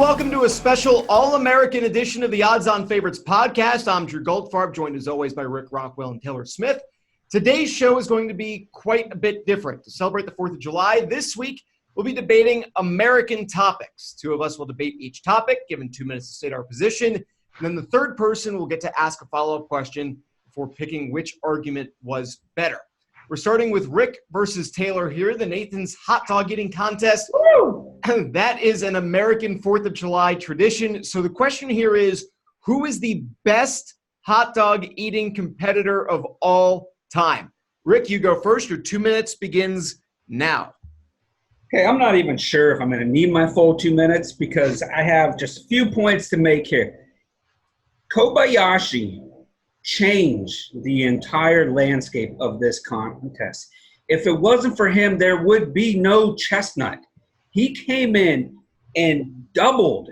welcome to a special All-American edition of the Odds On Favorites podcast. I'm Drew Goldfarb, joined as always by Rick Rockwell and Taylor Smith. Today's show is going to be quite a bit different. To celebrate the 4th of July, this week we'll be debating American topics. Two of us will debate each topic, given 2 minutes to state our position. And then the third person will get to ask a follow-up question before picking which argument was better. We're starting with Rick versus Taylor here, the Nathan's hot dog eating contest. Woo! That is an American 4th of July tradition. So the question here is, who is the best hot dog eating competitor of all time? Rick, you go first. Your 2 minutes begins now. Okay, I'm not even sure if I'm going to need my full 2 minutes because I have just a few points to make here. Kobayashi changed the entire landscape of this contest. If it wasn't for him, there would be no Chestnut. He came in and doubled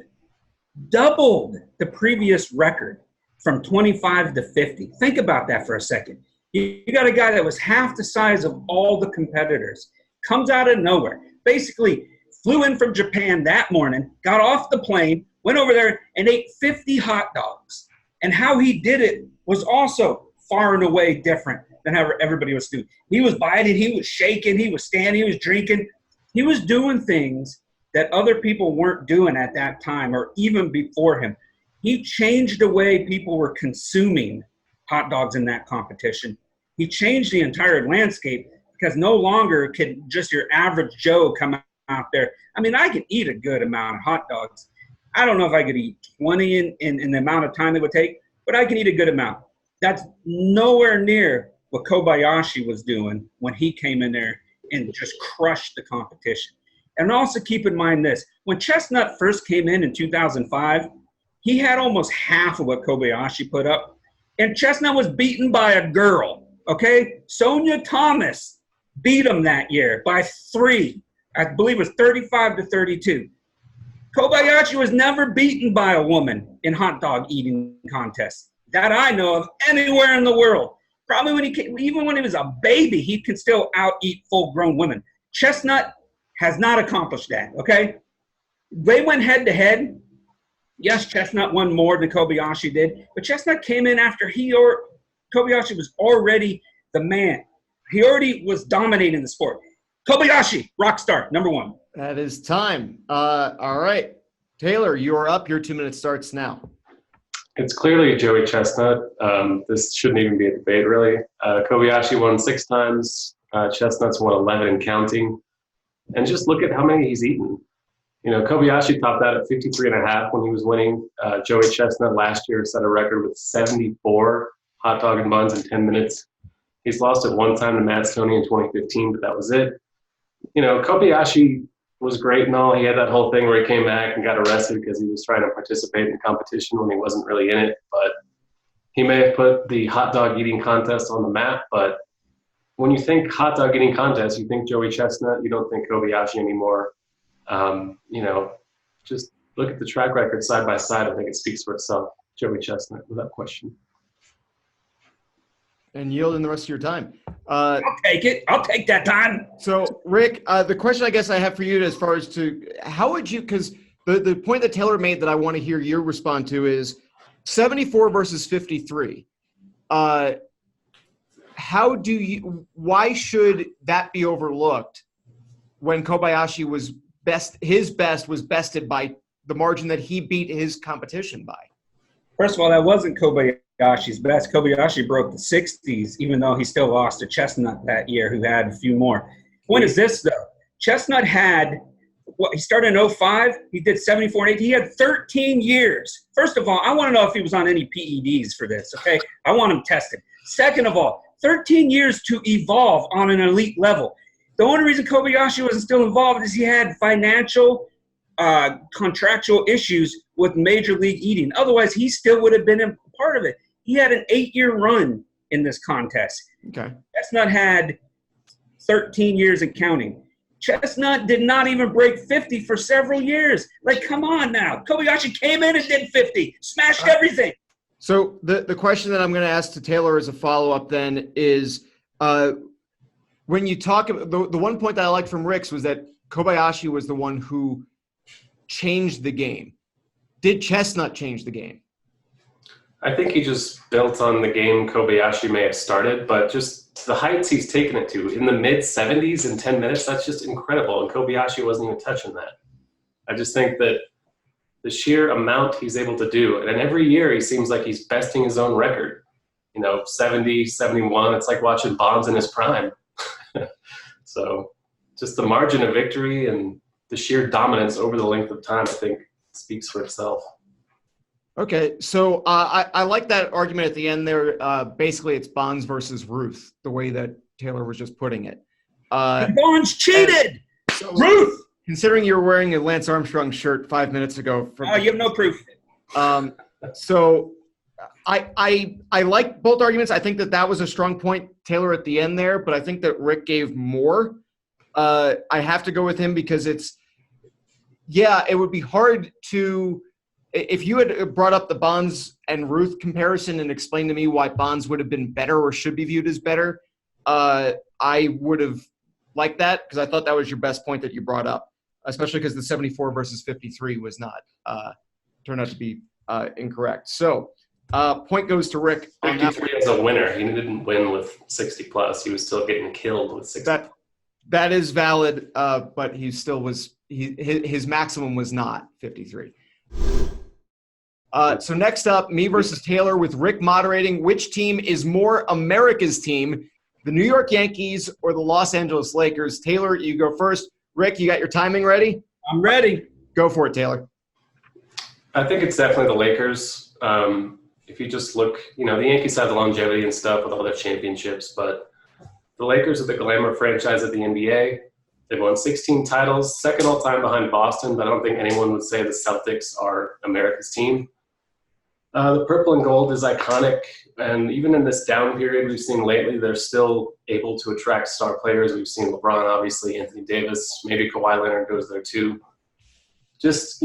the previous record from 25 to 50. Think about that for a second. You got a guy that was half the size of all the competitors, comes out of nowhere, basically flew in from Japan that morning, got off the plane, went over there and ate 50 hot dogs. And how he did it was also far and away different than how everybody was doing. He was biting, he was shaking, he was standing, he was drinking. He was doing things that other people weren't doing at that time or even before him. He changed the way people were consuming hot dogs in that competition. He changed the entire landscape because no longer could just your average Joe come out there. I mean, I could eat a good amount of hot dogs. I don't know if I could eat 20 in the amount of time it would take, but I can eat a good amount. That's nowhere near what Kobayashi was doing when he came in there and just crushed the competition. And also keep in mind this, when Chestnut first came in 2005, he had almost half of what Kobayashi put up. And Chestnut was beaten by a girl, okay? Sonia Thomas beat him that year by 3. I believe it was 35 to 32. Kobayashi was never beaten by a woman in hot dog eating contests that I know of anywhere in the world. Probably even when he was a baby, he can still out-eat full-grown women. Chestnut has not accomplished that, okay? They went head-to-head. Yes, Chestnut won more than Kobayashi did, but Chestnut came in after Kobayashi was already the man. He already was dominating the sport. Kobayashi, rock star, number 1. That is time. All right. Taylor, you are up. Your 2 minutes starts now. It's clearly Joey Chestnut. This shouldn't even be a debate, really. Kobayashi won 6 times. Chestnut's won 11 and counting. And just look at how many he's eaten. You know, Kobayashi topped that at 53.5 when he was winning. Joey Chestnut last year set a record with 74 hot dog and buns in 10 minutes. He's lost it one time to Matt Stoney in 2015, but that was it. You know, Kobayashi was great and all. He had that whole thing where he came back and got arrested because he was trying to participate in competition when he wasn't really in it. But he may have put the hot dog eating contest on the map. But when you think hot dog eating contest, you think Joey Chestnut. You don't think Kobayashi anymore. You know, just look at the track record side by side. I think it speaks for itself. Joey Chestnut, without question. And yield in the rest of your time. I'll take it. I'll take that time. So, Rick, the question I guess I have for you as far as to how would you – because the point that Taylor made that I want to hear your respond to is 74 versus 53. How do you – why should that be overlooked when Kobayashi was best – his best was bested by the margin that he beat his competition by? First of all, that wasn't Kobayashi's best. Kobayashi broke the 60s, even though he still lost to Chestnut that year, who had a few more. Point is this, though. Chestnut had he started in 05. He did 74 and 8. He had 13 years. First of all, I want to know if he was on any PEDs for this, okay? I want him tested. Second of all, 13 years to evolve on an elite level. The only reason Kobayashi wasn't still involved is he had financial contractual issues with Major League Eating. Otherwise, he still would have been a part of it. He had an 8-year run in this contest. Okay. Chestnut had 13 years and counting. Chestnut did not even break 50 for several years. Like, come on now. Kobayashi came in and did 50, smashed everything. So the question that I'm going to ask to Taylor as a follow-up then is when you talk about the one point that I liked from Rick's was that Kobayashi was the one who changed the game. Did Chestnut change the game? I think he just built on the game Kobayashi may have started, but just the heights he's taken it to in the mid-70s in 10 minutes, that's just incredible. And Kobayashi wasn't even touching that. I just think that the sheer amount he's able to do, and every year he seems like he's besting his own record. 70, 71, it's like watching Bonds in his prime. So just the margin of victory and the sheer dominance over the length of time, I think, speaks for itself. Okay, so I like that argument at the end there. Basically, it's Bonds versus Ruth, the way that Taylor was just putting it. Bonds cheated! So, Ruth! Considering you were wearing a Lance Armstrong shirt 5 minutes ago. You have no proof. So I like both arguments. I think that was a strong point, Taylor, at the end there, but I think that Rick gave more. I have to go with him because it would be hard to – if you had brought up the Bonds and Ruth comparison and explained to me why Bonds would have been better or should be viewed as better, I would have liked that because I thought that was your best point that you brought up, especially because the 74 versus 53 was not turned out to be incorrect. So point goes to Rick. 53 as a winner. He didn't win with 60+. He was still getting killed with 60. That is valid, but he still was – his maximum was not 53. So next up, me versus Taylor with Rick moderating. Which team is more America's team, the New York Yankees or the Los Angeles Lakers? Taylor, you go first. Rick, you got your timing ready? I'm ready. Go for it, Taylor. I think it's definitely the Lakers. If you just look, the Yankees have the longevity and stuff with all their championships, but the Lakers are the glamour franchise of the NBA. They've won 16 titles, second all time behind Boston, but I don't think anyone would say the Celtics are America's team. The purple and gold is iconic, and even in this down period we've seen lately, they're still able to attract star players. We've seen LeBron, obviously, Anthony Davis, maybe Kawhi Leonard goes there too. Just,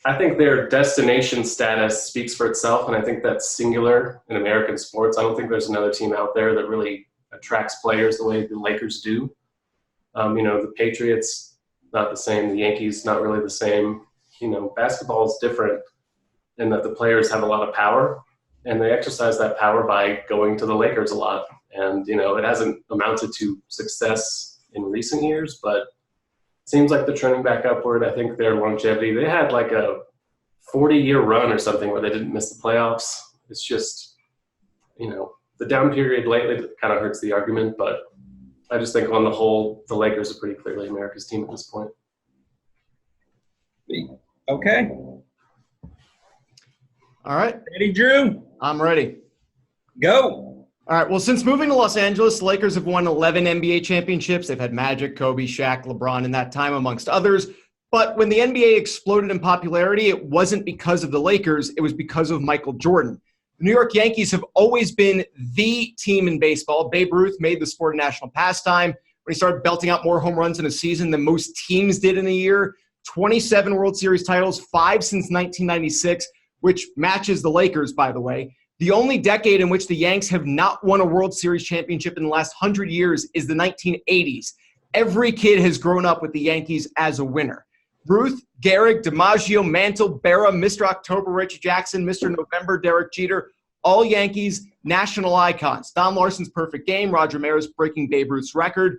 I think their destination status speaks for itself, and I think that's singular in American sports. I don't think there's another team out there that really attracts players the way the Lakers do. The Patriots, not the same. The Yankees, not really the same. Basketball is different in that the players have a lot of power, and they exercise that power by going to the Lakers a lot. And, it hasn't amounted to success in recent years, but it seems like they're trending back upward. I think their longevity, they had like a 40-year run or something where they didn't miss the playoffs. It's just, the down period lately kind of hurts the argument, but I just think on the whole, the Lakers are pretty clearly America's team at this point. Okay. All right. Ready, Drew? I'm ready. Go. All right. Well, since moving to Los Angeles, the Lakers have won 11 NBA championships. They've had Magic, Kobe, Shaq, LeBron in that time, amongst others. But when the NBA exploded in popularity, it wasn't because of the Lakers. It was because of Michael Jordan. The New York Yankees have always been the team in baseball. Babe Ruth made the sport a national pastime when he started belting out more home runs in a season than most teams did in a year. 27 World Series titles, 5 since 1996, which matches the Lakers, by the way. The only decade in which the Yanks have not won a World Series championship in the last 100 years is the 1980s. Every kid has grown up with the Yankees as a winner. Ruth, Gehrig, DiMaggio, Mantle, Berra, Mr. October, Reggie Jackson, Mr. November, Derek Jeter, all Yankees, national icons. Don Larsen's perfect game, Roger Maris breaking Babe Ruth's record,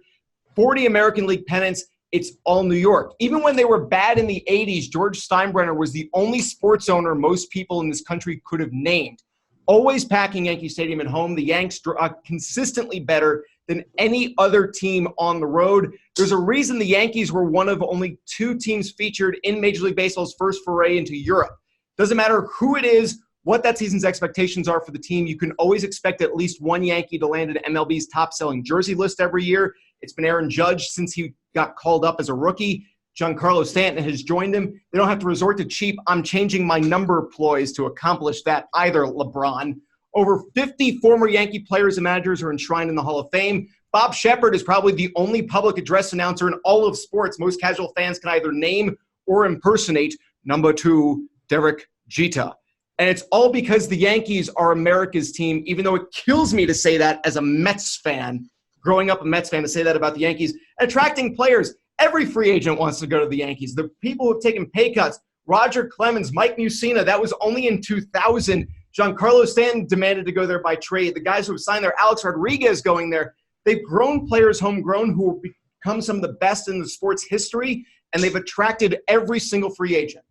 40 American League pennants. It's all New York. Even when they were bad in the 80s, George Steinbrenner was the only sports owner most people in this country could have named. Always packing Yankee Stadium at home. The Yanks are consistently better than any other team on the road. There's a reason the Yankees were one of only 2 teams featured in Major League Baseball's first foray into Europe. Doesn't matter who it is, what that season's expectations are for the team. You can always expect at least one Yankee to land an MLB's top-selling jersey list every year. It's been Aaron Judge since he got called up as a rookie. Giancarlo Stanton has joined him. They don't have to resort to cheap "I'm changing my number" ploys to accomplish that either, LeBron. Over 50 former Yankee players and managers are enshrined in the Hall of Fame. Bob Shepard is probably the only public address announcer in all of sports most casual fans can either name or impersonate. Number 2, Derek Jeter. And it's all because the Yankees are America's team, even though it kills me to say that as a Mets fan, growing up a Mets fan, to say that about the Yankees. Attracting players. Every free agent wants to go to the Yankees. The people who have taken pay cuts Roger Clemens, Mike Mussina. That was only in 2000. Giancarlo Stanton demanded to go there by trade. The guys who have signed there, Alex Rodriguez going there. They've grown players homegrown who will become some of the best in the sport's history, and they've attracted every single free agent.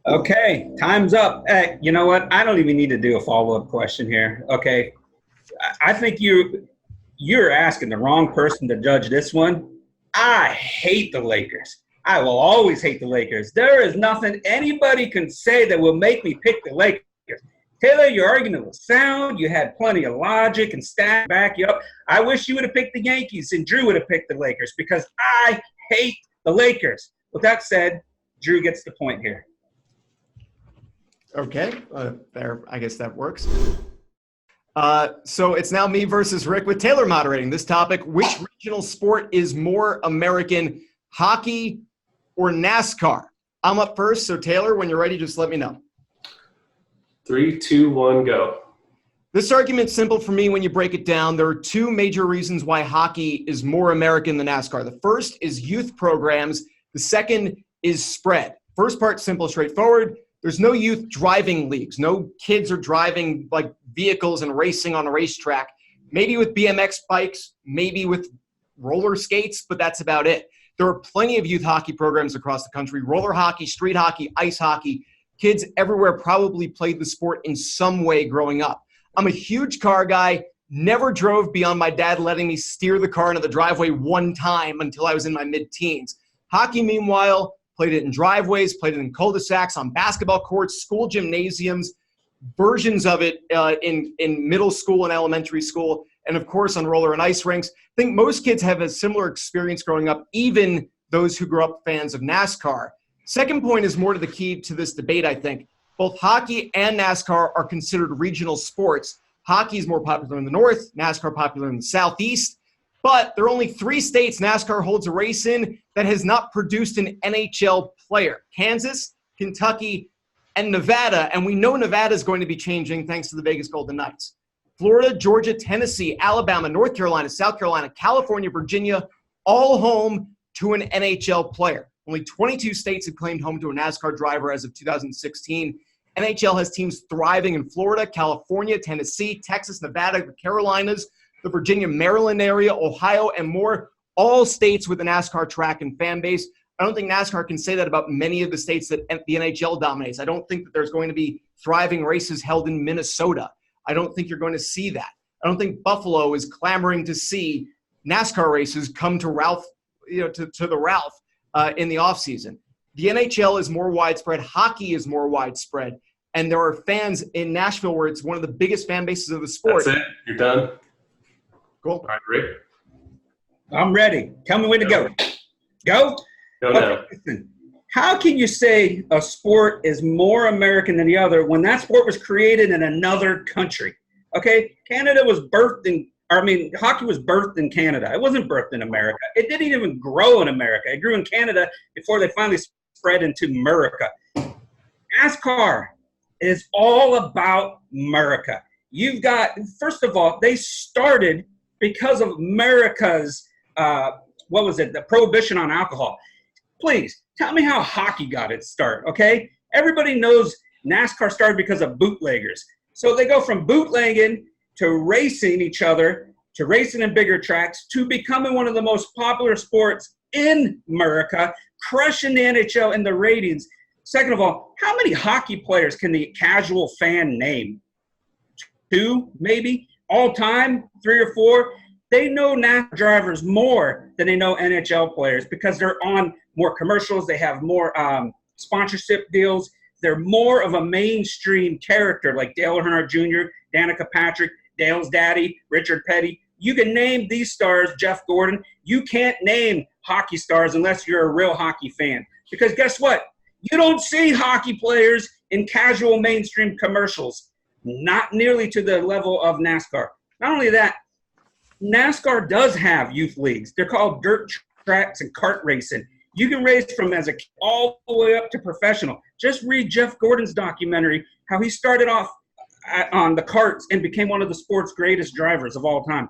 Okay, time's up. You know what? I don't even need to do a follow-up question here. Okay, I think you're asking the wrong person to judge this one. I hate the Lakers. I will always hate the Lakers. There is nothing anybody can say that will make me pick the Lakers. Taylor, your argument was sound. You had plenty of logic and stats to back you up. I wish you would have picked the Yankees and Drew would have picked the Lakers because I hate the Lakers. With that said, Drew gets the point here. Okay, there. I guess that works. So it's now me versus Rick with Taylor moderating this topic. Which regional sport is more American, hockey or NASCAR? I'm up first, so Taylor, when you're ready, just let me know. 3, 2, 1, go. This argument's simple for me when you break it down. There are two major reasons why hockey is more American than NASCAR. The first is youth programs. The second is spread. First part, simple, straightforward. There's no youth driving leagues. No kids are driving like vehicles and racing on a racetrack. Maybe with BMX bikes, maybe with roller skates, but that's about it. There are plenty of youth hockey programs across the country. Roller hockey, street hockey, ice hockey. Kids everywhere probably played the sport in some way growing up. I'm a huge car guy, never drove beyond my dad letting me steer the car into the driveway one time until I was in my mid-teens. Hockey, meanwhile, played it in driveways, played it in cul-de-sacs, on basketball courts, school gymnasiums, versions of it in middle school and elementary school, and of course on roller and ice rinks. I think most kids have a similar experience growing up, even those who grew up fans of NASCAR. Second point is more to the key to this debate, I think. Both hockey and NASCAR are considered regional sports. Hockey is more popular in the north, NASCAR popular in the southeast. But there are only 3 states NASCAR holds a race in that has not produced an NHL player: Kansas, Kentucky, and Nevada. And we know Nevada is going to be changing thanks to the Vegas Golden Knights. Florida, Georgia, Tennessee, Alabama, North Carolina, South Carolina, California, Virginia, all home to an NHL player. Only 22 states have claimed home to a NASCAR driver as of 2016. NHL has teams thriving in Florida, California, Tennessee, Texas, Nevada, the Carolinas, the Virginia, Maryland area, Ohio, and more, all states with a NASCAR track and fan base. I don't think NASCAR can say that about many of the states that the NHL dominates. I don't think that there's going to be thriving races held in Minnesota. I don't think you're going to see that. I don't think Buffalo is clamoring to see NASCAR races come to Ralph, to the Ralph in the offseason. The NHL is more widespread. Hockey is more widespread. And there are fans in Nashville where it's one of the biggest fan bases of the sport. That's it? You're done? Cool. All right, Rick. I'm ready. Tell me when to go. Go? Go now. Listen, how can you say a sport is more American than the other when that sport was created in another country? Okay? Hockey was birthed in Canada. It wasn't birthed in America. It didn't even grow in America. It grew in Canada before they finally spread into America. NASCAR is all about America. You've got, first of all, they started because of America's, the prohibition on alcohol. Please, tell me how hockey got its start, okay? Everybody knows NASCAR started because of bootleggers. So they go from bootlegging to racing each other, to racing in bigger tracks, to becoming one of the most popular sports in America, crushing the NHL in the ratings. Second of all, how many hockey players can the casual fan name? 2, maybe? All time? 3 or 4? They know NASCAR drivers more than they know NHL players because they're on more commercials. They have more sponsorship deals. They're more of a mainstream character like Dale Earnhardt Jr., Danica Patrick, Dale's daddy, Richard Petty. You can name these stars, Jeff Gordon. You can't name hockey stars unless you're a real hockey fan. Because guess what? You don't see hockey players in casual mainstream commercials. Not nearly to the level of NASCAR. Not only that, NASCAR does have youth leagues. They're called dirt tracks and kart racing. You can race from as a kid all the way up to professional. Just read Jeff Gordon's documentary, how he started off on the karts and became one of the sport's greatest drivers of all time.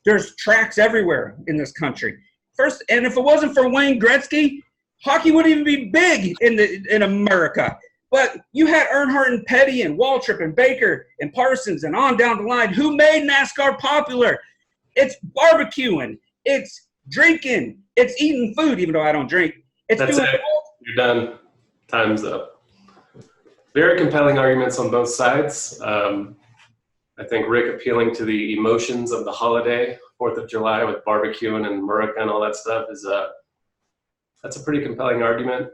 There's tracks everywhere in this country. First, and if it wasn't for Wayne Gretzky, hockey wouldn't even be big in America. But you had Earnhardt and Petty and Waltrip and Baker and Parsons and on down the line. Who made NASCAR popular? It's barbecuing. It's drinking. It's eating food, even though I don't drink. It's That's doing it. You're done. Time's up. Very compelling arguments on both sides. I think Rick appealing to the emotions of the holiday, 4th of July with barbecuing and America and all that stuff that's a pretty compelling argument.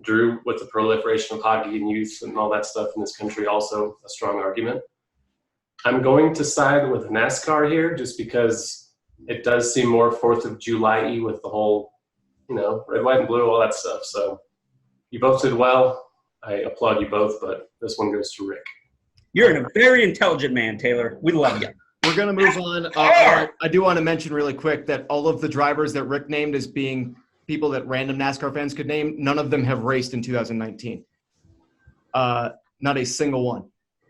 Drew, with the proliferation of hockey and youth and all that stuff in this country, also a strong argument. I'm going to side with NASCAR here just because it does seem more 4th of July-y with the whole, red, white, and blue, all that stuff. So you both did well. I applaud you both, but this one goes to Rick. You're a very intelligent man, Taylor. We love you. We're going to move on. I do want to mention really quick that all of the drivers that Rick named as being people that random NASCAR fans could name, none of them have raced in 2019. Not a single one.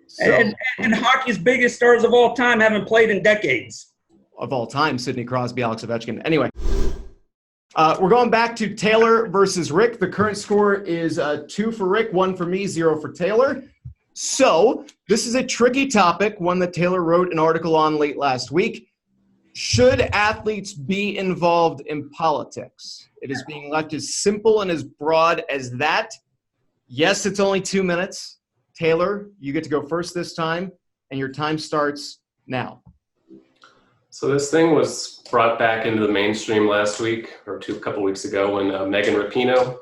So, and hockey's biggest stars of all time haven't played in decades. Of all time, Sidney Crosby, Alex Ovechkin. Anyway, we're going back to Taylor versus Rick. The current score is 2 for Rick, 1 for me, 0 for Taylor. So this is a tricky topic, one that Taylor wrote an article on late last week. Should athletes be involved in politics? It is being left as simple and as broad as that. Yes, it's only 2 minutes. Taylor, you get to go first this time, and your time starts now. So this thing was brought back into the mainstream last week or a couple weeks ago when Megan Rapinoe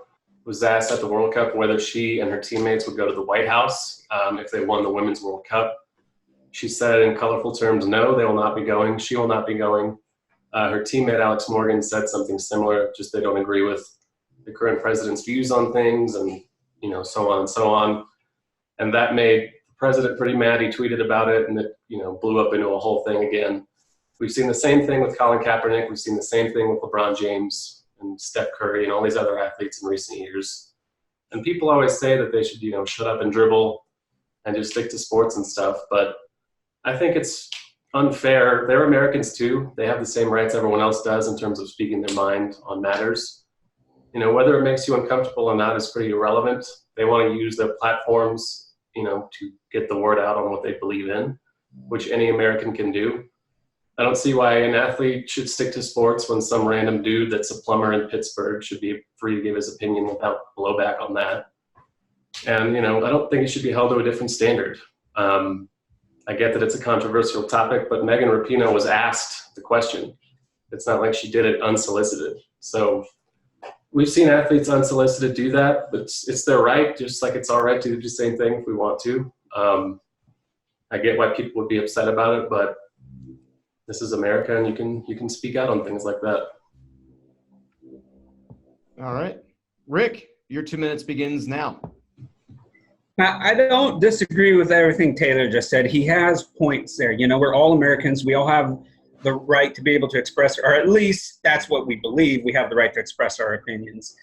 was asked at the World Cup whether she and her teammates would go to the White House if they won the Women's World Cup. She said in colorful terms, no, they will not be going. She will not be going. Her teammate, Alex Morgan, said something similar, just they don't agree with the current president's views on things and, so on and so on. And that made the president pretty mad. He tweeted about it and it, blew up into a whole thing again. We've seen the same thing with Colin Kaepernick. We've seen the same thing with LeBron James and Steph Curry and all these other athletes in recent years. And people always say that they should, shut up and dribble and just stick to sports and stuff. But I think it's unfair. They're Americans too. They have the same rights everyone else does in terms of speaking their mind on matters. Whether it makes you uncomfortable or not is pretty irrelevant. They want to use their platforms, to get the word out on what they believe in, which any American can do. I don't see why an athlete should stick to sports when some random dude that's a plumber in Pittsburgh should be free to give his opinion without blowback on that. And, I don't think it should be held to a different standard. I get that it's a controversial topic, but Megan Rapinoe was asked the question. It's not like she did it unsolicited. So we've seen athletes unsolicited do that, but it's their right, just like it's all right to do the same thing if we want to. I get why people would be upset about it, but this is America, and you can speak out on things like that. All right. Rick, your 2 minutes begins now. I don't disagree with everything Taylor just said. He has points there. We're all Americans. We all have the right to be able to express, or at least that's what we believe. We have the right to express our opinions.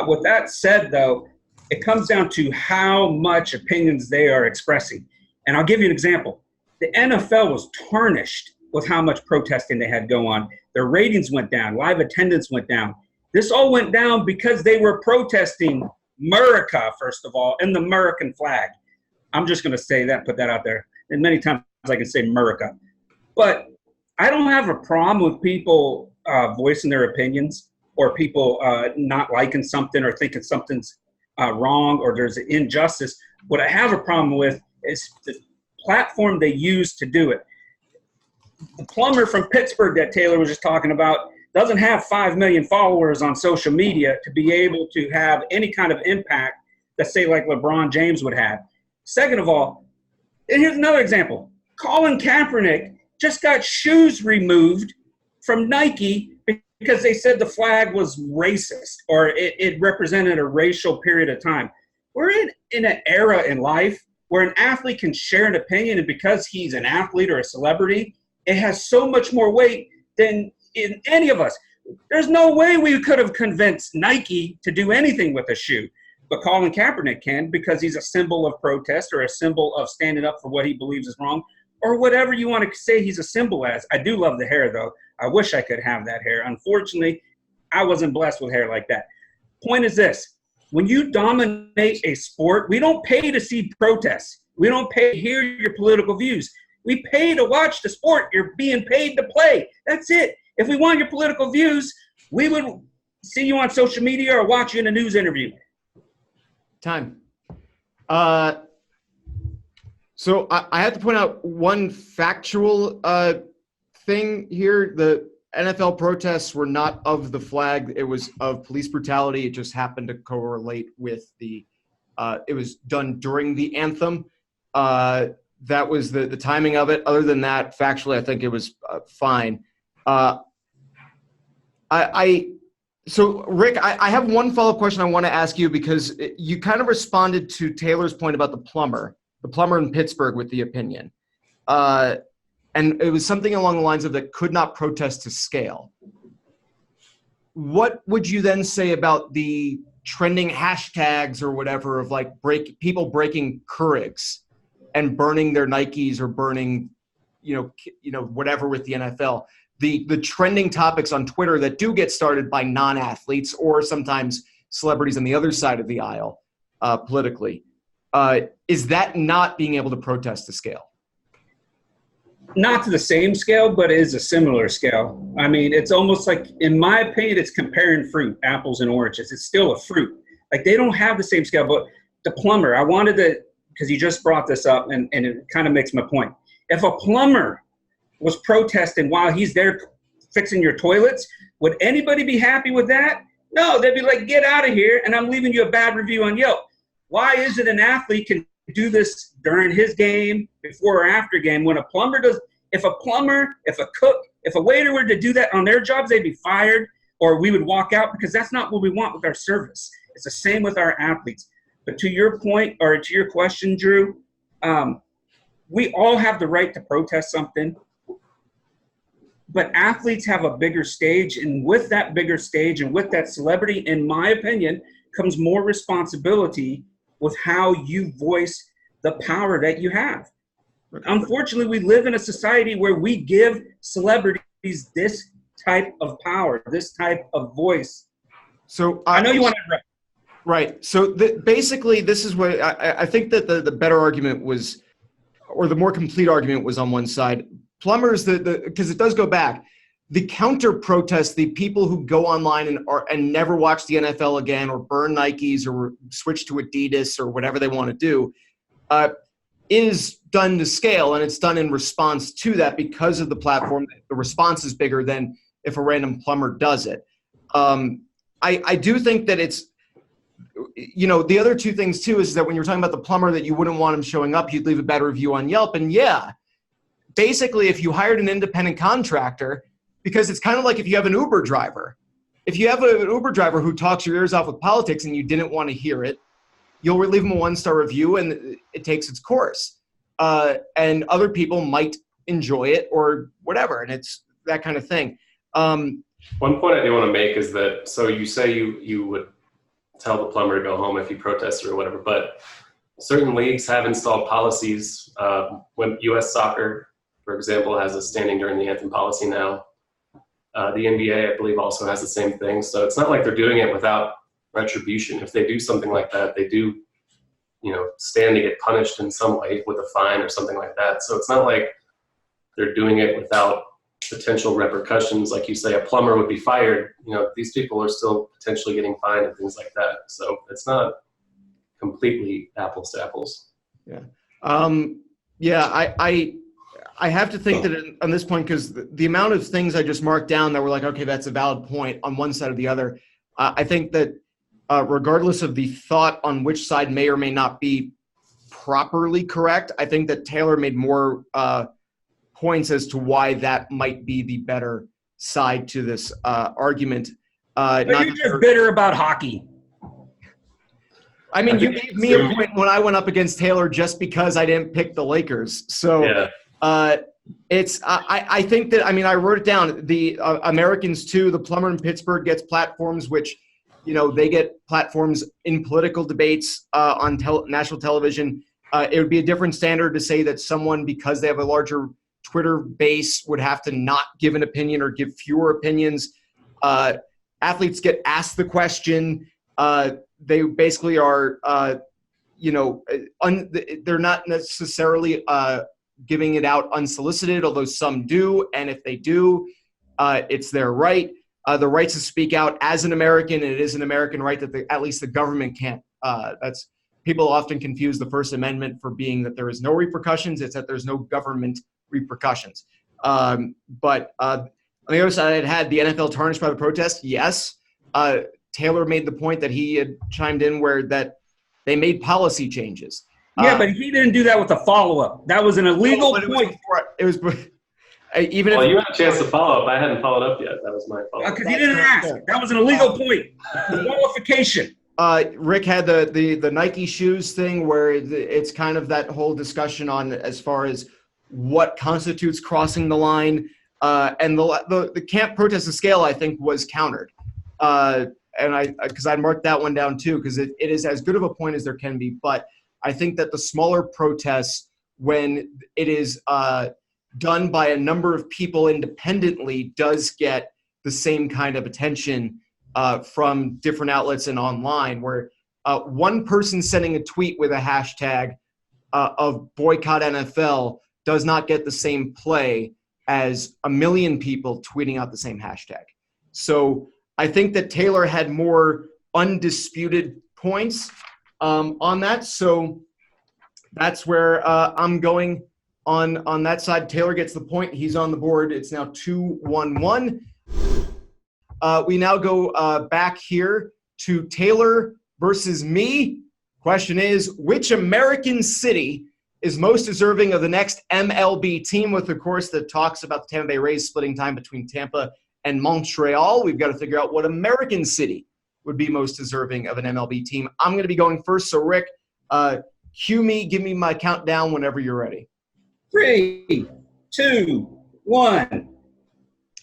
With that said, though, it comes down to how much opinions they are expressing. And I'll give you an example. The NFL was tarnished with how much protesting they had go on. Their ratings went down. Live attendance went down. This all went down because they were protesting America, first of all, and the American flag. I'm just going to say that, put that out there. And many times I can say America. But I don't have a problem with people voicing their opinions or people not liking something or thinking something's wrong or there's an injustice. What I have a problem with is the platform they use to do it. The plumber from Pittsburgh that Taylor was just talking about doesn't have 5 million followers on social media to be able to have any kind of impact that, say, like LeBron James would have. Second of all, and here's another example. Colin Kaepernick just got shoes removed from Nike because they said the flag was racist or it represented a racial period of time. We're in an era in life where an athlete can share an opinion, and because he's an athlete or a celebrity, it has so much more weight than in any of us. There's no way we could have convinced Nike to do anything with a shoe, but Colin Kaepernick can because he's a symbol of protest or a symbol of standing up for what he believes is wrong or whatever you want to say he's a symbol as. I do love the hair, though. I wish I could have that hair. Unfortunately, I wasn't blessed with hair like that. point is this. When you dominate a sport, we don't pay to see protests. We don't pay to hear your political views. We pay to watch the sport. You're being paid to play. That's it. If we want your political views, we would see you on social media or watch you in a news interview. Time. So I have to point out one factual thing here. The NFL protests were not of the flag. It was of police brutality. It just happened to correlate with the it was done during the anthem. That was the timing of it. Other than that, factually, I think it was fine. So, Rick, I have one follow-up question I want to ask you because you kind of responded to Taylor's point about the plumber in Pittsburgh with the opinion. And it was something along the lines of that could not protest to scale. What would you then say about the trending hashtags or whatever of like people breaking Keurigs and burning their Nikes or burning, whatever with the NFL? The trending topics on Twitter that do get started by non-athletes or sometimes celebrities on the other side of the aisle politically. Is that not being able to protest to scale? Not to the same scale, but it is a similar scale. I mean, it's almost like, in my opinion, it's comparing fruit, apples and oranges. It's still a fruit. Like, they don't have the same scale. But the plumber, I wanted to, because you just brought this up, and it kind of makes my point. If a plumber was protesting while he's there fixing your toilets, would anybody be happy with that? No, they'd be like, get out of here, and I'm leaving you a bad review on Yelp. Why is it an athlete can do this during his game, before or after game, when a plumber does? If a plumber, if a cook, if a waiter were to do that on their jobs, they'd be fired, or we would walk out, because that's not what we want with our service. It's the same with our athletes. But to your point, or to your question, Drew, we all have the right to protest something. But athletes have a bigger stage, and with that bigger stage and with that celebrity, in my opinion, comes more responsibility with how you voice the power that you have. Unfortunately, we live in a society where we give celebrities this type of power, this type of voice. So I know you want to. Right. So basically, this is what I think that the better argument was, or the more complete argument was on one side. Plumbers, because it does go back. The counter protest, the people who go online and never watch the NFL again, or burn Nikes, or switch to Adidas, or whatever they want to do, is done to scale, and it's done in response to that because of the platform. The response is bigger than if a random plumber does it. I do think that it's, the other two things too is that when you're talking about the plumber that you wouldn't want him showing up, you'd leave a bad review on Yelp. And yeah, basically if you hired an independent contractor, because it's kind of like if you have an Uber driver. If you have an Uber driver who talks your ears off with politics and you didn't want to hear it, you'll leave them a 1-star review and it takes its course. And other people might enjoy it or whatever, and it's that kind of thing. One point I do want to make is that, so you say you would tell the plumber to go home if he protested or whatever, but certain leagues have installed policies. When U.S. Soccer, for example, has a standing during the anthem policy now. The NBA, I believe, also has the same thing. So it's not like they're doing it without retribution. If they do something like that, they do, stand to get punished in some way with a fine or something like that. So it's not like they're doing it without potential repercussions. Like you say, a plumber would be fired. These people are still potentially getting fined and things like that. So it's not completely apples to apples. Yeah. I have to think that on this point, because the amount of things I just marked down that were like, okay, that's a valid point on one side or the other. I think that regardless of the thought on which side may or may not be properly correct, I think that Taylor made more points as to why that might be the better side to this argument. But you're just bitter about hockey. I mean, you gave me a point when I went up against Taylor just because I didn't pick the Lakers. So yeah. I think that, I wrote it down. The Americans too, the plumber in Pittsburgh gets platforms, which, they get platforms in political debates on national television. It would be a different standard to say that someone, because they have a larger Twitter base, would have to not give an opinion or give fewer opinions. Athletes get asked the question. They basically are, they're not necessarily giving it out unsolicited, although some do. And if they do, it's their right. The right to speak out as an American, and it is an American right that at least the government can't. People often confuse the First Amendment for being that there is no repercussions. It's that there's no government repercussions. But on the other side, it had the NFL tarnished by the protest. Yes. Taylor made the point that he had chimed in where that they made policy changes. Yeah, but he didn't do that with a follow-up. That was an illegal point. It was even well, if you had a chance to follow up. I hadn't followed up yet. That was my fault. Because he didn't ask. That was an illegal point. Qualification. Rick had the Nike shoes thing where it's kind of that whole discussion on as far as what constitutes crossing the line. And the camp protest of scale, I think, was countered. And because I marked that one down too, because it is as good of a point as there can be. But I think that the smaller protests, when it is done by a number of people independently, does get the same kind of attention from different outlets and online, where one person sending a tweet with a hashtag of boycott NFL does not get the same play as a million people tweeting out the same hashtag. So I think that Taylor had more undisputed points on that. So that's where I'm going on that side. Taylor gets the point. He's on the board. It's now 2-1-1. We now go back here to Taylor versus me. Question is, which American city is most deserving of the next MLB team? With, of course, the talks about the Tampa Bay Rays splitting time between Tampa and Montreal. We've got to figure out what American city would be most deserving of an MLB team. I'm going to be going first. So, Rick, cue me. Give me my countdown whenever you're ready. 3, 2, 1.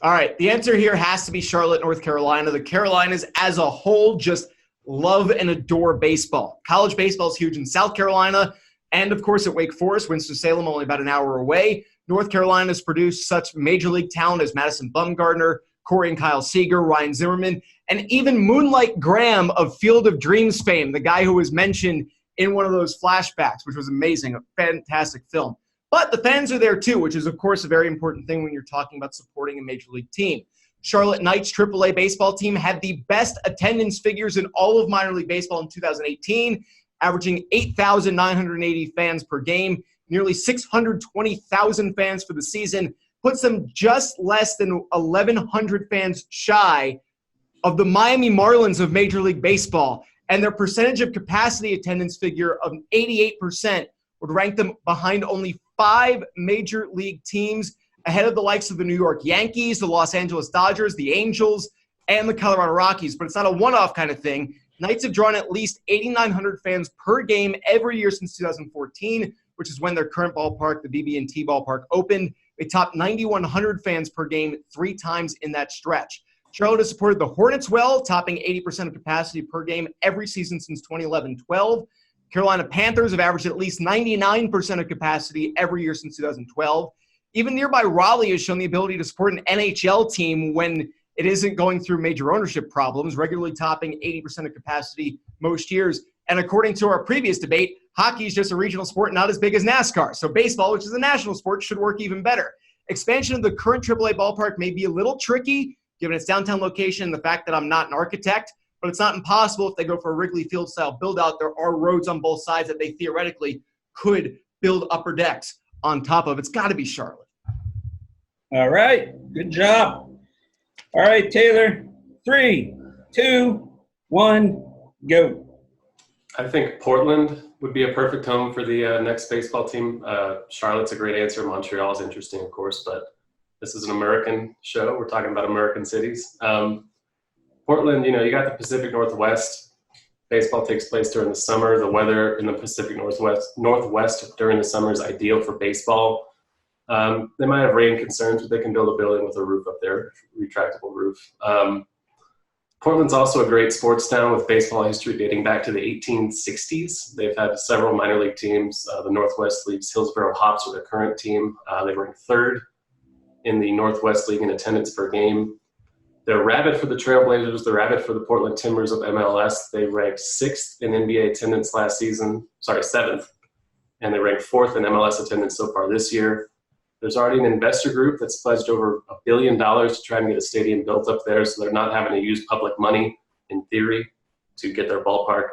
All right. The answer here has to be Charlotte, North Carolina. The Carolinas as a whole just love and adore baseball. College baseball is huge in South Carolina and, of course, at Wake Forest. Winston-Salem, only about an hour away. North Carolina has produced such major league talent as Madison Bumgarner, Corey and Kyle Seager, Ryan Zimmerman, and even Moonlight Graham of Field of Dreams fame, the guy who was mentioned in one of those flashbacks, which was amazing, a fantastic film. But the fans are there too, which is, of course, a very important thing when you're talking about supporting a major league team. Charlotte Knights AAA baseball team had the best attendance figures in all of minor league baseball in 2018, averaging 8,980 fans per game, nearly 620,000 fans for the season, puts them just less than 1,100 fans shy of the Miami Marlins of Major League Baseball. And their percentage of capacity attendance figure of 88% would rank them behind only 5 major league teams, ahead of the likes of the New York Yankees, the Los Angeles Dodgers, the Angels, and the Colorado Rockies. But it's not a one-off kind of thing. Knights have drawn at least 8,900 fans per game every year since 2014, which is when their current ballpark, the BB&T ballpark, opened. They topped 9,100 fans per game 3 times in that stretch. Charlotte has supported the Hornets well, topping 80% of capacity per game every season since 2011-12. Carolina Panthers have averaged at least 99% of capacity every year since 2012. Even nearby Raleigh has shown the ability to support an NHL team when it isn't going through major ownership problems, regularly topping 80% of capacity most years. And according to our previous debate, hockey is just a regional sport, not as big as NASCAR. So baseball, which is a national sport, should work even better. Expansion of the current AAA ballpark may be a little tricky, given its downtown location and the fact that I'm not an architect, but it's not impossible if they go for a Wrigley Field-style build-out. There are roads on both sides that they theoretically could build upper decks on top of. It's got to be Charlotte. All right. Good job. All right, Taylor. 3, 2, 1, go. I think Portland would be a perfect home for the next baseball team. Charlotte's a great answer. Montreal is interesting, of course, but this is an American show. We're talking about American cities. Portland, you got the Pacific Northwest. Baseball takes place during the summer. The weather in the Pacific Northwest during the summer is ideal for baseball. They might have rain concerns, but they can build a building with a roof up there, retractable roof. Portland's also a great sports town with baseball history dating back to the 1860s. They've had several minor league teams. The Northwest League's Hillsborough Hops are their current team. They rank 3rd in the Northwest League in attendance per game. They're rabid for the Trailblazers. They're rabid for the Portland Timbers of MLS. They ranked 6th in NBA attendance last season. Sorry, 7th. And they ranked 4th in MLS attendance so far this year. There's already an investor group that's pledged over $1 billion to try and get a stadium built up there, so they're not having to use public money, in theory, to get their ballpark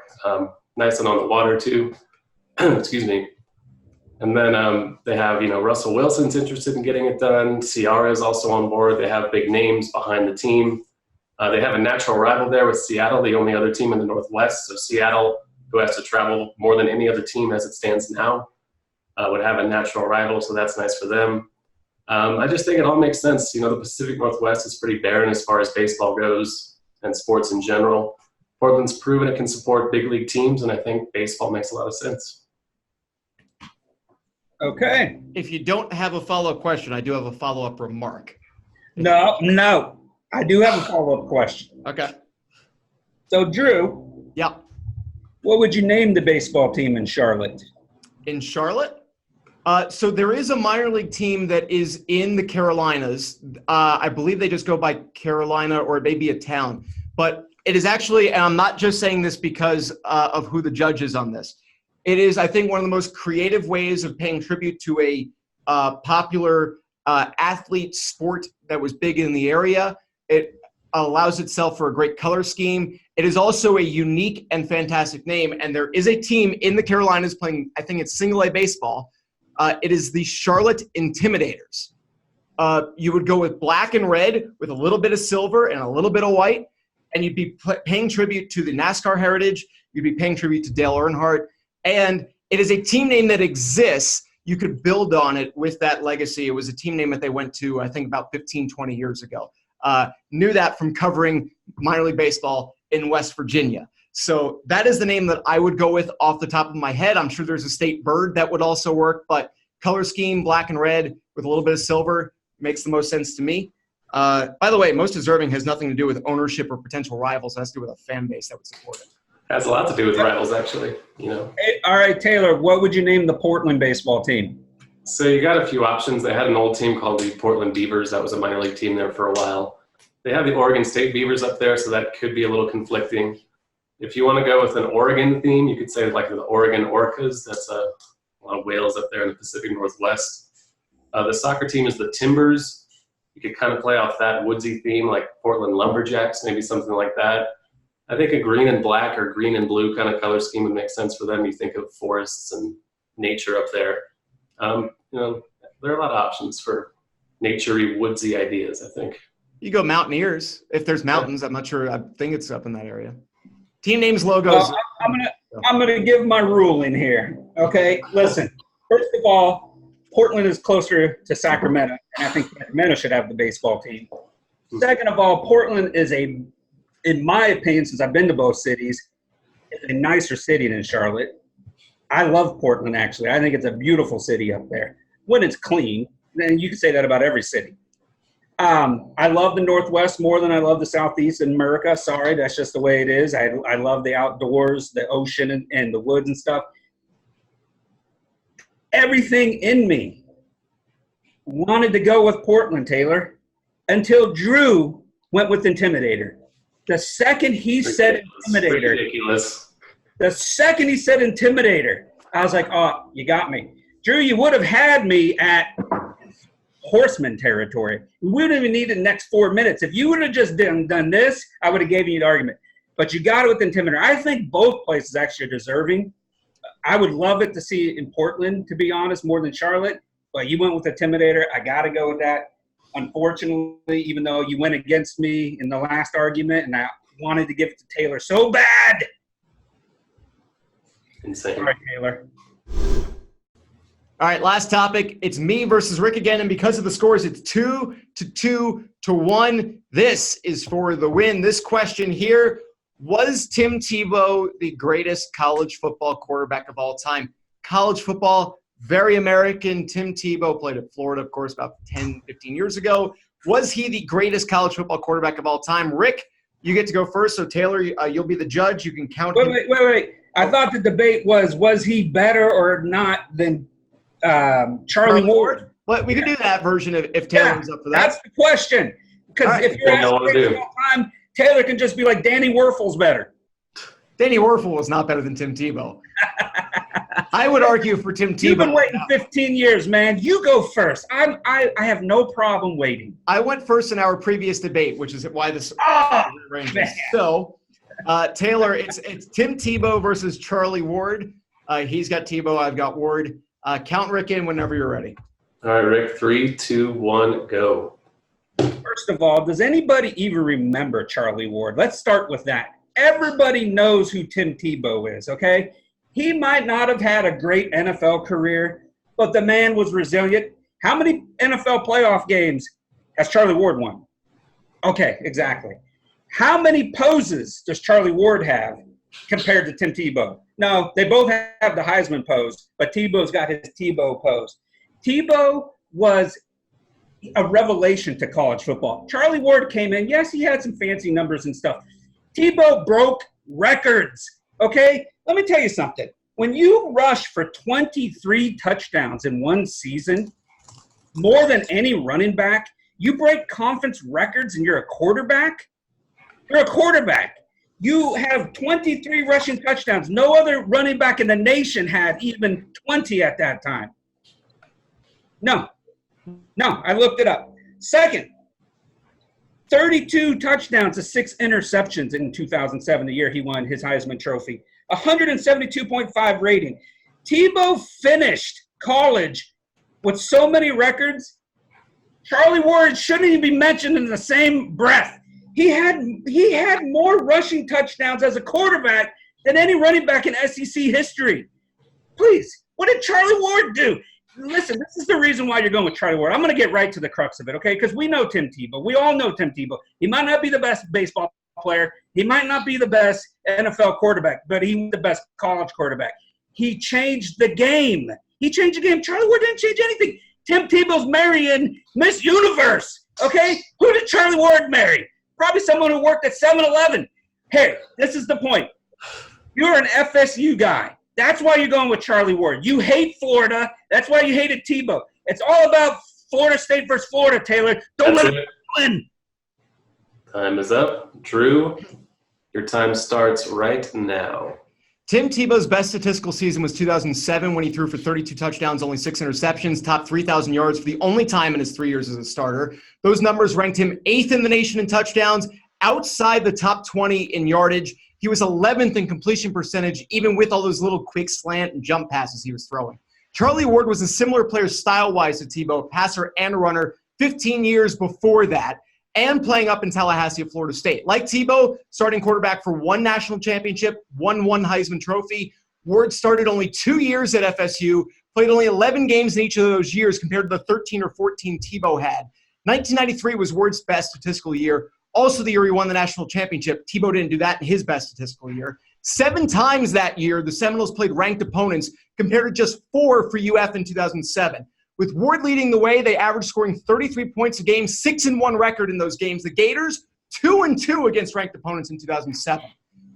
nice and on the water, too. Excuse me. And then they have, Russell Wilson's interested in getting it done. Ciara is also on board. They have big names behind the team. They have a natural rival there with Seattle, the only other team in the Northwest. So Seattle, who has to travel more than any other team as it stands now, would have a natural rival, so that's nice for them. I just think it all makes sense. The Pacific Northwest is pretty barren as far as baseball goes and sports in general. Portland's proven it can support big league teams, and I think baseball makes a lot of sense. Okay. If you don't have a follow-up question, I do have a follow-up remark. No. I do have a follow-up question. Okay. So, Drew. Yeah. What would you name the baseball team in Charlotte? In Charlotte? So there is a minor league team that is in the Carolinas. I believe they just go by Carolina, or it may be a town. But it is actually, and I'm not just saying this because of who the judge is on this. It is, I think, one of the most creative ways of paying tribute to a popular athlete sport that was big in the area. It allows itself for a great color scheme. It is also a unique and fantastic name, and there is a team in the Carolinas playing, I think it's single-A baseball. It is the Charlotte Intimidators. You would go with black and red with a little bit of silver and a little bit of white, and you'd be paying tribute to the NASCAR heritage. You'd be paying tribute to Dale Earnhardt. And it is a team name that exists. You could build on it with that legacy. It was a team name that they went to, I think, about 15, 20 years ago. Knew that from covering minor league baseball in West Virginia. So that is the name that I would go with off the top of my head. I'm sure there's a state bird that would also work, but color scheme, black and red with a little bit of silver makes the most sense to me. By the way, most deserving has nothing to do with ownership or potential rivals. It has to do with a fan base that would support it. Has a lot to do with rivals, actually. Hey, all right, Taylor, what would you name the Portland baseball team? So you got a few options. They had an old team called the Portland Beavers. That was a minor league team there for a while. They have the Oregon State Beavers up there, so that could be a little conflicting. If you want to go with an Oregon theme, you could say like the Oregon Orcas. That's a lot of whales up there in the Pacific Northwest. The soccer team is the Timbers. You could kind of play off that woodsy theme like Portland Lumberjacks, maybe something like that. I think a green and black or green and blue kind of color scheme would make sense for them. You think of forests and nature up there. There are a lot of options for naturey, woodsy ideas, I think. You go Mountaineers. If there's mountains, I'm not sure. I think it's up in that area. Team names, logos. I'm gonna give my rule in here. Okay, listen. First of all, Portland is closer to Sacramento, and I think Sacramento should have the baseball team. Second of all, Portland is in my opinion, since I've been to both cities, it's a nicer city than Charlotte. I love Portland, actually. I think it's a beautiful city up there. When it's clean, and you can say that about every city. I love the Northwest more than I love the Southeast in America. Sorry, that's just the way it is. I love the outdoors, the ocean, and the woods and stuff. Everything in me wanted to go with Portland, Taylor, until Drew went with Intimidator. The second he said Intimidator, Ridiculous. the second he said Intimidator, I was like, oh, you got me. Drew, you would have had me at horseman territory. We wouldn't even need the next 4 minutes. If you would have just done this, I would have given you the argument. But you got it with Intimidator. I think both places actually are deserving. I would love it to see it in Portland, to be honest, more than Charlotte. But you went with Intimidator. I got to go with that. Unfortunately, even though you went against me in the last argument, and I wanted to give it to Taylor so bad. Insane. All right, Taylor. All right, last topic. It's me versus Rick again, and because of the scores, it's 2-2-1. This is for the win. This question here, was Tim Tebow the greatest college football quarterback of all time? College football, very American. Tim Tebow played at Florida, of course, about 10, 15 years ago. Was he the greatest college football quarterback of all time? Rick, you get to go first. So, Taylor, you'll be the judge. You can count. Wait. I thought the debate was he better or not than Charlie Ward? Well, we could do that version if Taylor was up for that. That's the question. Because All right. if you're They know asking what to me do. all time, Taylor can just be like, Danny Werfel's better. Danny Werfel was not better than Tim Tebow. I would argue for Tim Tebow. You've been waiting 15 years, man. You go first. I have no problem waiting. I went first in our previous debate, which is why this ranges. Man. So, Taylor, it's Tim Tebow versus Charlie Ward. He's got Tebow. I've got Ward. Count Rick in whenever you're ready. All right, Rick. 3, 2, 1, go. First of all, does anybody even remember Charlie Ward? Let's start with that. Everybody knows who Tim Tebow is, okay? He might not have had a great NFL career, but the man was resilient. How many NFL playoff games has Charlie Ward won? Okay, exactly. How many poses does Charlie Ward have compared to Tim Tebow? No, they both have the Heisman pose, but Tebow's got his Tebow pose. Tebow was a revelation to college football. Charlie Ward came in. Yes, he had some fancy numbers and stuff. Tebow broke records, okay? Let me tell you something. When you rush for 23 touchdowns in one season, more than any running back, you break conference records and you're a quarterback? You're a quarterback. You have 23 rushing touchdowns. No other running back in the nation had even 20 at that time. No, I looked it up. Second, 32 touchdowns to 6 interceptions in 2007, the year he won his Heisman Trophy. 172.5 rating. Tebow finished college with so many records. Charlie Ward shouldn't even be mentioned in the same breath. He had more rushing touchdowns as a quarterback than any running back in SEC history. Please, what did Charlie Ward do? Listen, this is the reason why you're going with Charlie Ward. I'm going to get right to the crux of it, okay? Because we know Tim Tebow. We all know Tim Tebow. He might not be the best baseball player. He might not be the best NFL quarterback, but he's the best college quarterback. He changed the game. Charlie Ward didn't change anything. Tim Tebow's marrying Miss Universe, okay? Who did Charlie Ward marry? Probably someone who worked at 7-Eleven. Hey, this is the point. You're an FSU guy. That's why you're going with Charlie Ward. You hate Florida. That's why you hated Tebow. It's all about Florida State versus Florida, Taylor. Don't let it win. Time is up. Drew, your time starts right now. Tim Tebow's best statistical season was 2007 when he threw for 32 touchdowns, only 6 interceptions, topped 3,000 yards for the only time in his 3 years as a starter. Those numbers ranked him 8th in the nation in touchdowns, outside the top 20 in yardage. He was 11th in completion percentage, even with all those little quick slant and jump passes he was throwing. Charlie Ward was a similar player style-wise to Tebow, a passer and a runner, 15 years before that, and playing up in Tallahassee at Florida State. Like Tebow, starting quarterback for 1 national championship, won 1 Heisman Trophy. Ward started only 2 years at FSU, played only 11 games in each of those years compared to the 13 or 14 Tebow had. 1993 was Ward's best statistical year. Also the year he won the national championship. Tebow didn't do that in his best statistical year. 7 times that year, the Seminoles played ranked opponents compared to just 4 for UF in 2007. With Ward leading the way, they averaged scoring 33 points a game, 6-1 record in those games. The Gators, 2-2 against ranked opponents in 2007.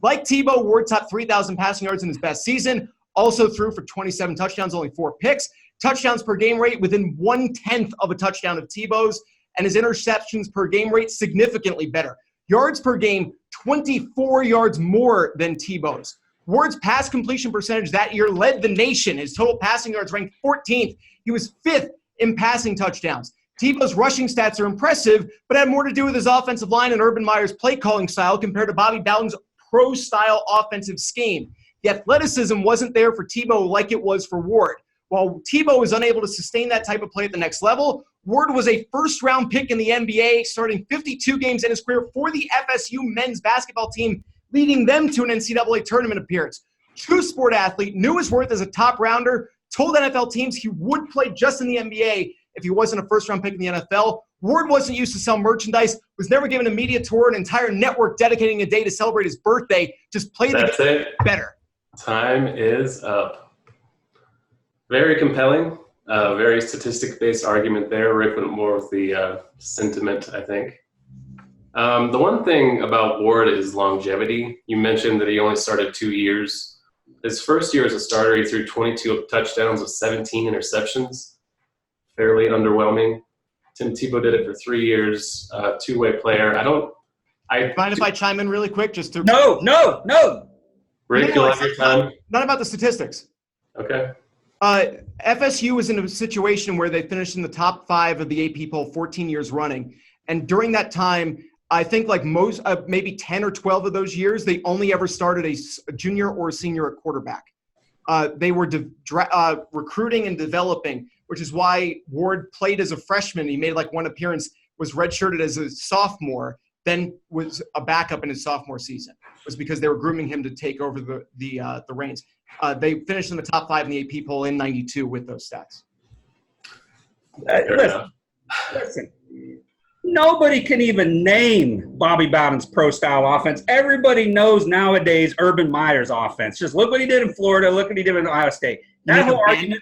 Like Tebow, Ward topped 3,000 passing yards in his best season. Also threw for 27 touchdowns, only 4 picks. Touchdowns per game rate within 1/10 of a touchdown of Tebow's. And his interceptions per game rate significantly better. Yards per game, 24 yards more than Tebow's. Ward's pass completion percentage that year led the nation. His total passing yards ranked 14th. He was 5th in passing touchdowns. Tebow's rushing stats are impressive, but had more to do with his offensive line and Urban Meyer's play calling style compared to Bobby Bowden's pro-style offensive scheme. The athleticism wasn't there for Tebow like it was for Ward. While Tebow was unable to sustain that type of play at the next level, Ward was a first-round pick in the NBA, starting 52 games in his career for the FSU men's basketball team, leading them to an NCAA tournament appearance. True sport athlete, knew his worth as a top-rounder, told NFL teams he would play just in the NBA if he wasn't a first-round pick in the NFL. Ward wasn't used to sell merchandise, was never given a media tour, an entire network dedicating a day to celebrate his birthday. Just play the game better. Time is up. Very compelling, very statistic-based argument there. Rick went more with the sentiment, I think. The one thing about Ward is longevity. You mentioned that he only started 2 years. His first year as a starter, he threw 22 touchdowns with 17 interceptions. Fairly underwhelming. Tim Tebow did it for 3 years. Two-way player. Mind if I chime in really quick? Just to No. Rick, you'll have your time. Not about the statistics. Okay. FSU was in a situation where they finished in the top 5 of the AP poll 14 years running. And during that time, I think like most, maybe 10 or 12 of those years, they only ever started a junior or a senior at quarterback. They were recruiting and developing, which is why Ward played as a freshman. He made like one appearance, was redshirted as a sophomore, then was a backup in his sophomore season. It was because they were grooming him to take over the reins. They finished in the top 5 in the AP poll in '92 with those stats. Listen. Nobody can even name Bobby Bowden's pro-style offense. Everybody knows nowadays Urban Meyer's offense. Just look what he did in Florida. Look what he did in Ohio State. That whole argument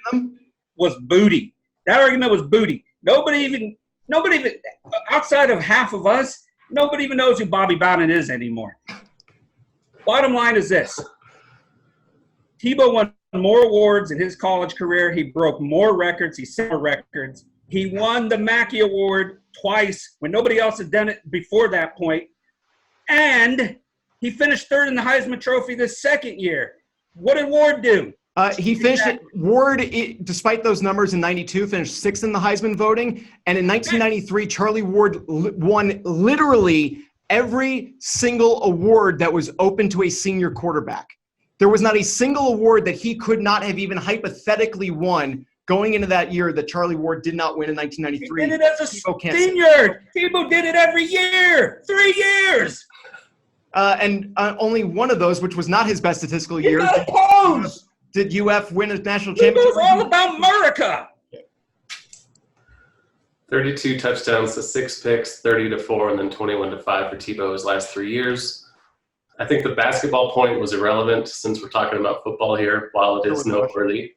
was booty. That argument was booty. Nobody even, outside of half of us, nobody even knows who Bobby Bowden is anymore. Bottom line is this. Tebow won more awards in his college career. He broke more records. He set more records. He won the Mackey Award twice when nobody else had done it before that point. And he finished 3rd in the Heisman Trophy this second year. What did Ward do? He finished – Ward, despite those numbers in '92, finished 6th in the Heisman voting. And in 1993, Charlie Ward won literally every single award that was open to a senior quarterback. There was not a single award that he could not have even hypothetically won going into that year that Charlie Ward did not win in 1993. He did it as a senior. Tebow did it every year. 3 years. And only one of those, which was not his best statistical year. Did UF win a national championship? It was all about America. 32 touchdowns to 6 picks, 30-4, and then 21-5 for Tebow his last 3 years. I think the basketball point was irrelevant since we're talking about football here, while it is noteworthy.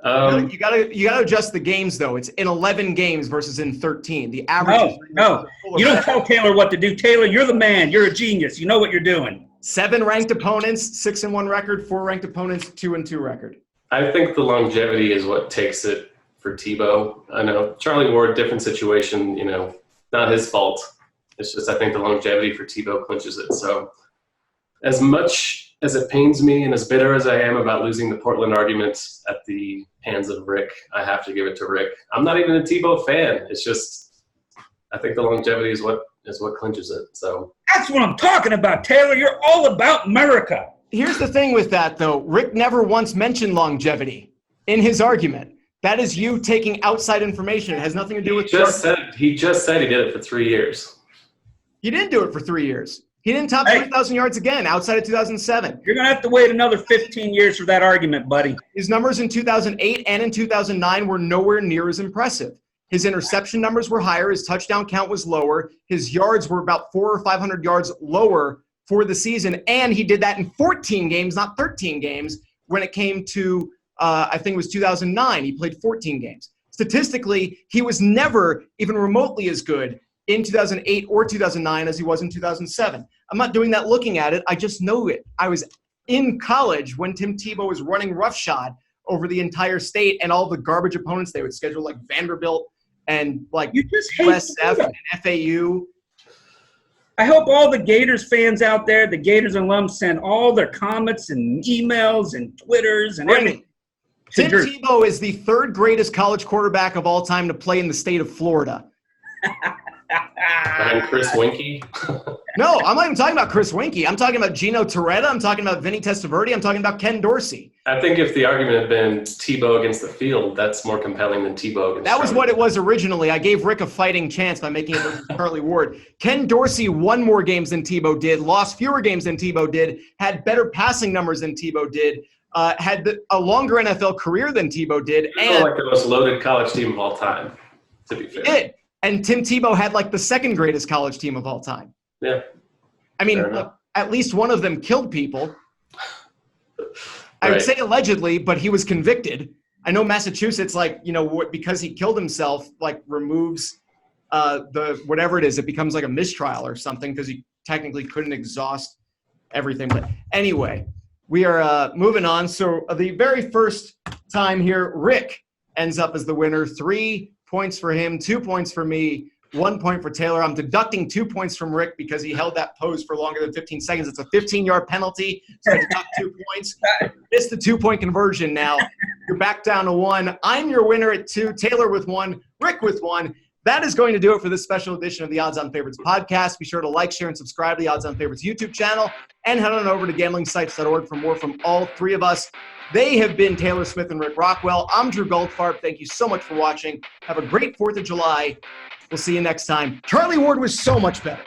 You gotta adjust the games though. It's in 11 games versus in 13. The average. No. You don't tell Taylor what to do. Taylor, you're the man. You're a genius. You know what you're doing. 7 ranked opponents, 6-1 record. 4 ranked opponents, 2-2 record. I think the longevity is what takes it for Tebow. I know Charlie Ward, different situation. Not his fault. It's just I think the longevity for Tebow clinches it. So, as much as it pains me and as bitter as I am about losing the Portland argument at the hands of Rick, I have to give it to Rick. I'm not even a Tebow fan. It's just I think the longevity is what clinches it. So that's what I'm talking about, Taylor. You're all about America. Here's the thing with that, though. Rick never once mentioned longevity in his argument. That is you taking outside information. It has nothing to do with – He just said he did it for 3 years. He didn't do it for 3 years. He didn't top 3,000 yards again outside of 2007. You're going to have to wait another 15 years for that argument, buddy. His numbers in 2008 and in 2009 were nowhere near as impressive. His interception numbers were higher. His touchdown count was lower. His yards were about 400 or 500 yards lower for the season. And he did that in 14 games, not 13 games, when it came to, I think it was 2009. He played 14 games. Statistically, he was never even remotely as good in 2008 or 2009 as he was in 2007. I'm not doing that looking at it. I just know it. I was in college when Tim Tebow was running roughshod over the entire state and all the garbage opponents they would schedule, like Vanderbilt and like USF and FAU. I hope all the Gators fans out there, the Gators alums, send all their comments and emails and Twitters and everything. Tim Tebow is the 3rd greatest college quarterback of all time to play in the state of Florida. And Chris Winkie? No, I'm not even talking about Chris Winkie. I'm talking about Gino Torretta. I'm talking about Vinny Testaverde. I'm talking about Ken Dorsey. I think if the argument had been Tebow against the field, that's more compelling than Tebow against That was what it was originally. I gave Rick a fighting chance by making it versus Charlie Ward. Ken Dorsey won more games than Tebow did, lost fewer games than Tebow did, had better passing numbers than Tebow did, had a longer NFL career than Tebow did. And like the most loaded college team of all time, to be fair. He did. And Tim Tebow had like the 2nd greatest college team of all time. Yeah. I mean, at least one of them killed people. I would say allegedly, but he was convicted. I know Massachusetts, because he killed himself, removes the whatever it is. It becomes like a mistrial or something because he technically couldn't exhaust everything. But anyway, we are moving on. So the very first time here, Rick ends up as the winner, 3 points for him, 2 points for me, 1 point for Taylor. I'm deducting 2 points from Rick because he held that pose for longer than 15 seconds. It's a 15-yard penalty, so I deduct 2 points. Missed the 2-point conversion now. You're back down to 1. I'm your winner at 2. Taylor with 1, Rick with 1. That is going to do it for this special edition of the Odds On Favorites podcast. Be sure to like, share, and subscribe to the Odds On Favorites YouTube channel, and head on over to gamblingsites.org for more from all three of us. They have been Taylor Smith and Rick Rockwell. I'm Drew Goldfarb. Thank you so much for watching. Have a great 4th of July. We'll see you next time. Charlie Ward was so much better.